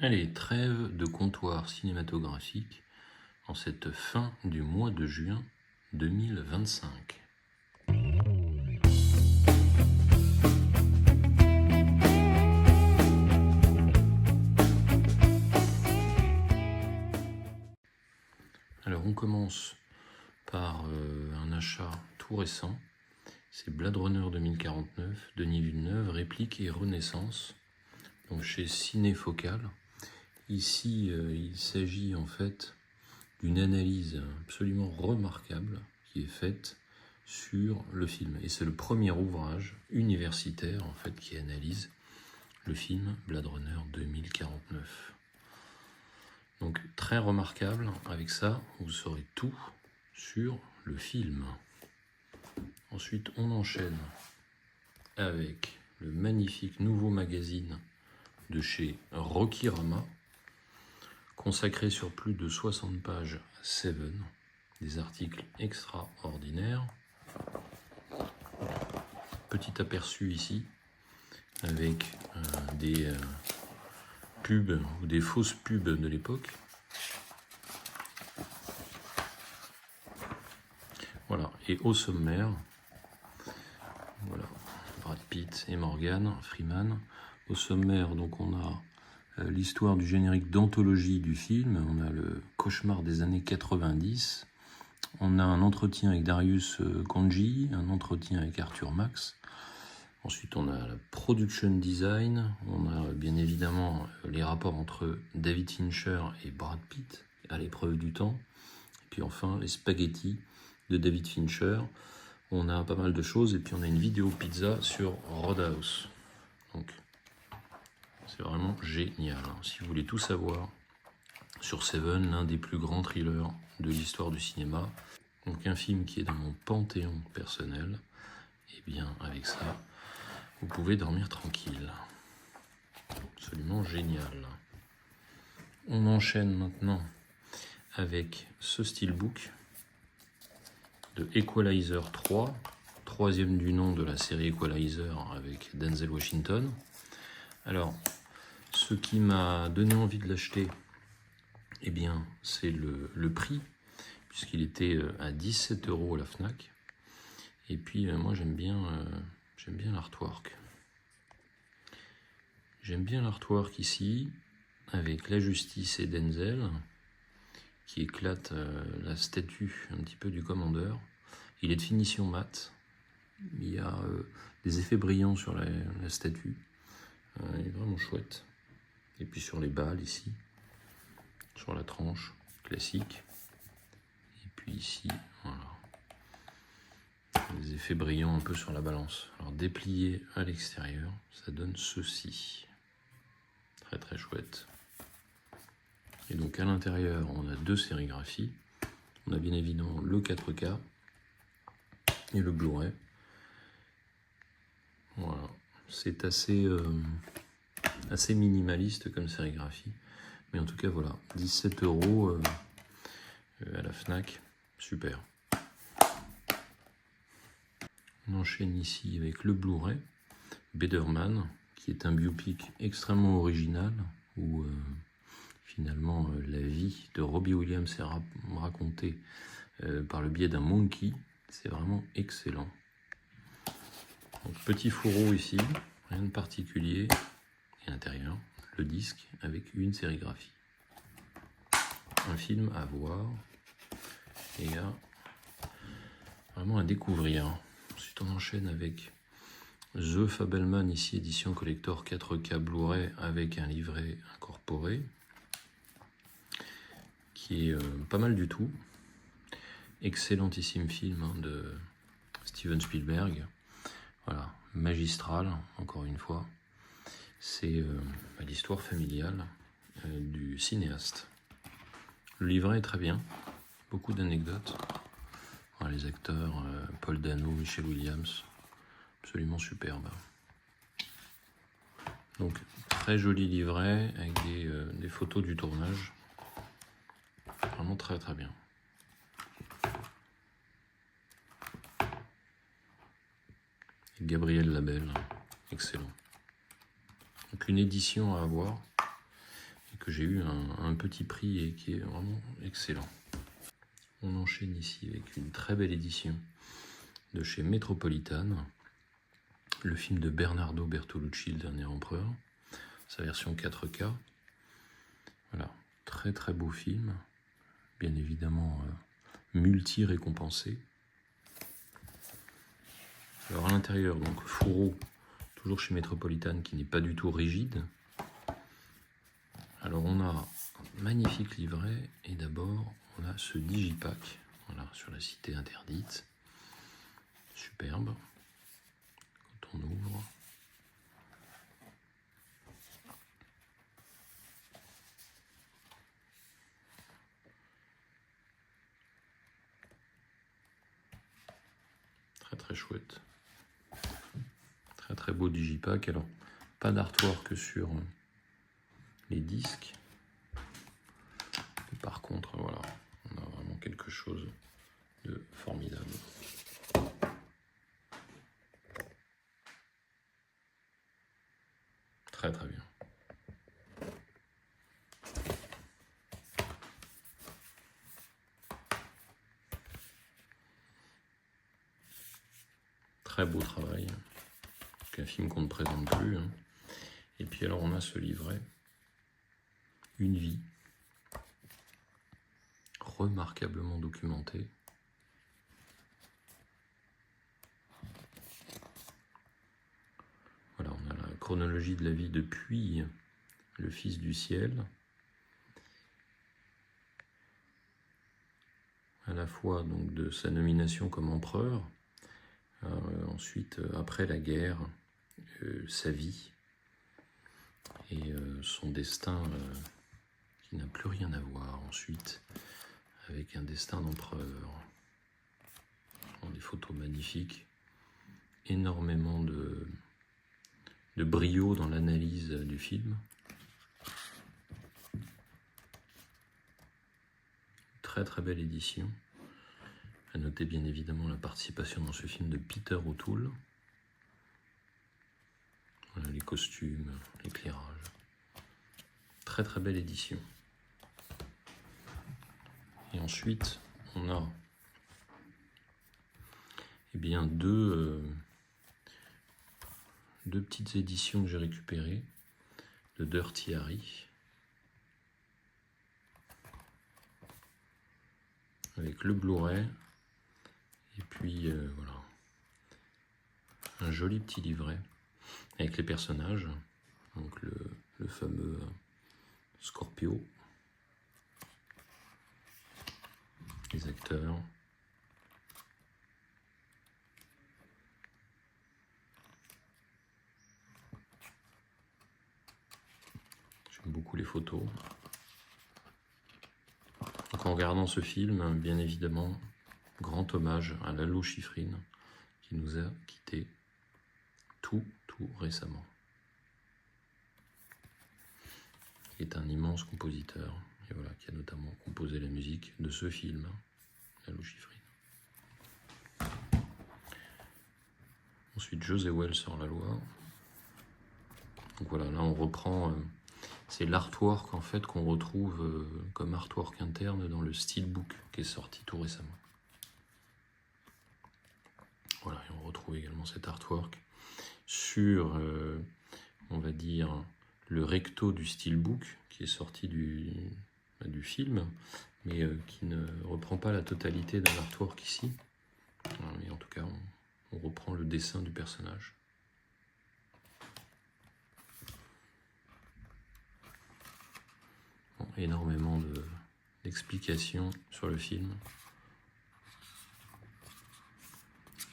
Allez, trêve de comptoir cinématographique en cette fin du mois de juin 2025. Alors on commence par un achat tout récent, c'est Blade Runner 2049, Denis Villeneuve, réplique et renaissance, donc chez Cinéfocal. Ici, il s'agit en fait d'une analyse absolument remarquable qui est faite sur le film. Et c'est le premier ouvrage universitaire en fait qui analyse le film Blade Runner 2049. Donc très remarquable, avec ça vous saurez tout sur le film. Ensuite on enchaîne avec le magnifique nouveau magazine de chez Rokirama, consacré sur plus de 60 pages à Seven, des articles extraordinaires. Petit aperçu ici avec des pubs ou des fausses pubs de l'époque. Voilà, et au sommaire, voilà, Brad Pitt et Morgan Freeman. Au sommaire, donc on a l'histoire du générique d'anthologie du film, on a le cauchemar des années 90, on a un entretien avec Darius Khondji, un entretien avec Arthur Max. Ensuite, on a la production design, on a bien évidemment les rapports entre David Fincher et Brad Pitt à l'épreuve du temps. Et puis enfin, les spaghettis de David Fincher. On a pas mal de choses et puis on a une vidéo pizza sur Roadhouse. Donc, c'est vraiment génial. Si vous voulez tout savoir sur Seven, l'un des plus grands thrillers de l'histoire du cinéma, donc un film qui est dans mon panthéon personnel, et bien avec ça, vous pouvez dormir tranquille. Absolument génial. On enchaîne maintenant avec ce steelbook de Equalizer 3, troisième du nom de la série Equalizer avec Denzel Washington. Alors, ce qui m'a donné envie de l'acheter, eh bien, c'est le prix, puisqu'il était à 17 € à la Fnac. Et puis, moi, j'aime bien l'artwork. J'aime bien l'artwork ici, avec la justice et Denzel, qui éclate la statue un petit peu du commandeur. Il est de finition mat. Il y a des effets brillants sur la statue. Il est vraiment chouette. Et puis sur les balles ici, sur la tranche classique. Et puis ici, voilà. Des effets brillants un peu sur la balance. Alors déplié à l'extérieur, ça donne ceci. Très très chouette. Et donc à l'intérieur, on a deux sérigraphies. On a bien évidemment le 4K et le Blu-ray. Voilà, c'est assez minimaliste comme sérigraphie. Mais en tout cas, voilà, 17 € à la Fnac, super. On enchaîne ici avec le Blu-ray, Better Man, qui est un biopic extrêmement original, où finalement la vie de Robbie Williams est racontée par le biais d'un monkey. C'est vraiment excellent. Donc, petit fourreau ici, rien de particulier. Et à l'intérieur, le disque avec une sérigraphie. Un film à voir et vraiment à découvrir. Ensuite, on enchaîne avec The Fabelman, ici édition collector 4K Blu-ray avec un livret incorporé, qui est pas mal du tout. Excellentissime film de Steven Spielberg. Voilà, magistral, encore une fois. C'est l'histoire familiale du cinéaste. Le livret est très bien, beaucoup d'anecdotes. Voilà, les acteurs, Paul Dano, Michelle Williams, absolument superbe. Donc, très joli livret avec des photos du tournage. Vraiment très très bien. Et Gabriel Labelle, excellent. Donc une édition à avoir, que j'ai eu un petit prix et qui est vraiment excellent. On enchaîne ici avec une très belle édition de chez Metropolitan, le film de Bernardo Bertolucci, Le Dernier Empereur, sa version 4K. Voilà, très très beau film, bien évidemment multi-récompensé. Alors à l'intérieur, donc fourreau, toujours chez Metropolitan, qui n'est pas du tout rigide. Alors on a un magnifique livret, et d'abord on a ce digipack, voilà, sur la cité interdite. Superbe. Quand on ouvre. Très très chouette. Très très beau digipack. Alors, pas d'artwork sur les disques. Mais par contre, voilà, on a vraiment quelque chose de formidable. Très très bien. Très beau travail. C'est un film qu'on ne présente plus. Hein. Et puis alors on a ce livret, Une vie, remarquablement documenté. Voilà, on a la chronologie de la vie depuis le Fils du ciel, à la fois donc de sa nomination comme empereur, ensuite après la guerre, sa vie et son destin qui n'a plus rien à voir ensuite avec un destin d'empereur. Des photos magnifiques, énormément de brio dans l'analyse du film. Très très belle édition. À noter bien évidemment la participation dans ce film de Peter O'Toole. Voilà, les costumes, l'éclairage. Très très belle édition. Et ensuite, on a bien deux petites éditions que j'ai récupérées de Dirty Harry. Avec le Blu-ray. Et puis voilà, un joli petit livret avec les personnages, donc le fameux Scorpio, les acteurs, j'aime beaucoup les photos. Donc en regardant ce film, bien évidemment, grand hommage à Lalo Schifrin qui nous a quittés tout récemment. Il est un immense compositeur, et voilà, qui a notamment composé la musique de ce film, Lalo Schifrin. Ensuite, José Wells sur la loi. Donc voilà, là on reprend, c'est l'artwork en fait qu'on retrouve comme artwork interne dans le Steelbook qui est sorti tout récemment. Voilà, et on retrouve également cet artwork sur, on va dire, le recto du Steelbook qui est sorti du film, mais qui ne reprend pas la totalité de l'artwork ici. Voilà, mais en tout cas, on reprend le dessin du personnage. Bon, énormément d'explications sur le film.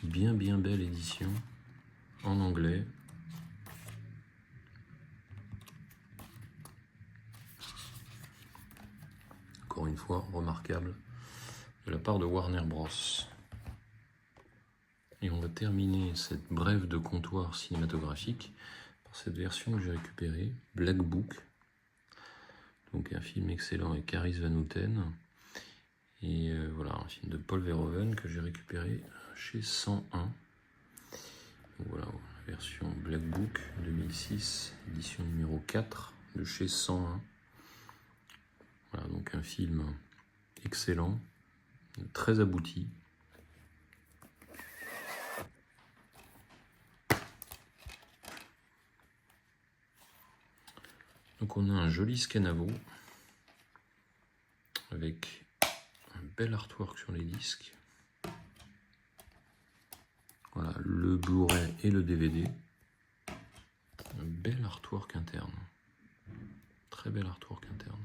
Bien belle édition en anglais. Encore une fois, remarquable de la part de Warner Bros. Et on va terminer cette brève de comptoir cinématographique par cette version que j'ai récupérée, Black Book. Donc un film excellent avec Carice Van Houten. Et voilà, un film de Paul Verhoeven que j'ai récupéré chez 101. Donc voilà, la version Black Book 2006, édition numéro 4 de chez 101. Donc un film excellent, très abouti. Donc on a un joli scanavo avec un bel artwork sur les disques. Voilà, le Blu-ray et le DVD. Un bel artwork interne. Très bel artwork interne.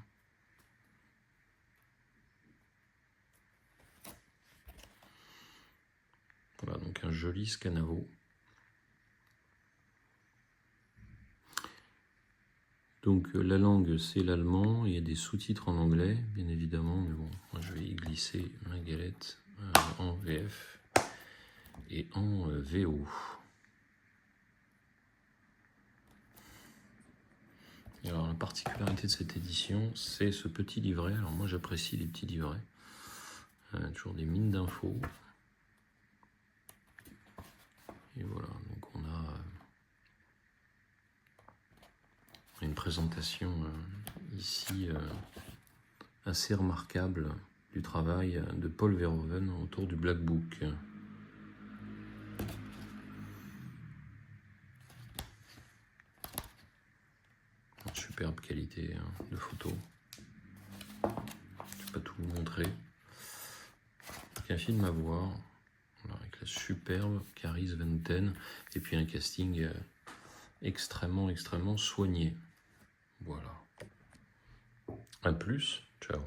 Voilà, donc un joli scanavo. Donc la langue c'est l'allemand, il y a des sous-titres en anglais, bien évidemment, mais bon, moi je vais y glisser ma galette en VF et en VO. Et alors la particularité de cette édition, c'est ce petit livret. Alors moi j'apprécie les petits livrets, toujours des mines d'infos. Et voilà, donc on a une présentation ici assez remarquable du travail de Paul Verhoeven autour du Black Book. En superbe qualité de photo. Je ne vais pas tout vous montrer. Donc un film à voir, voilà, avec la superbe Carice Venten et puis un casting extrêmement soigné. Voilà. À plus, ciao.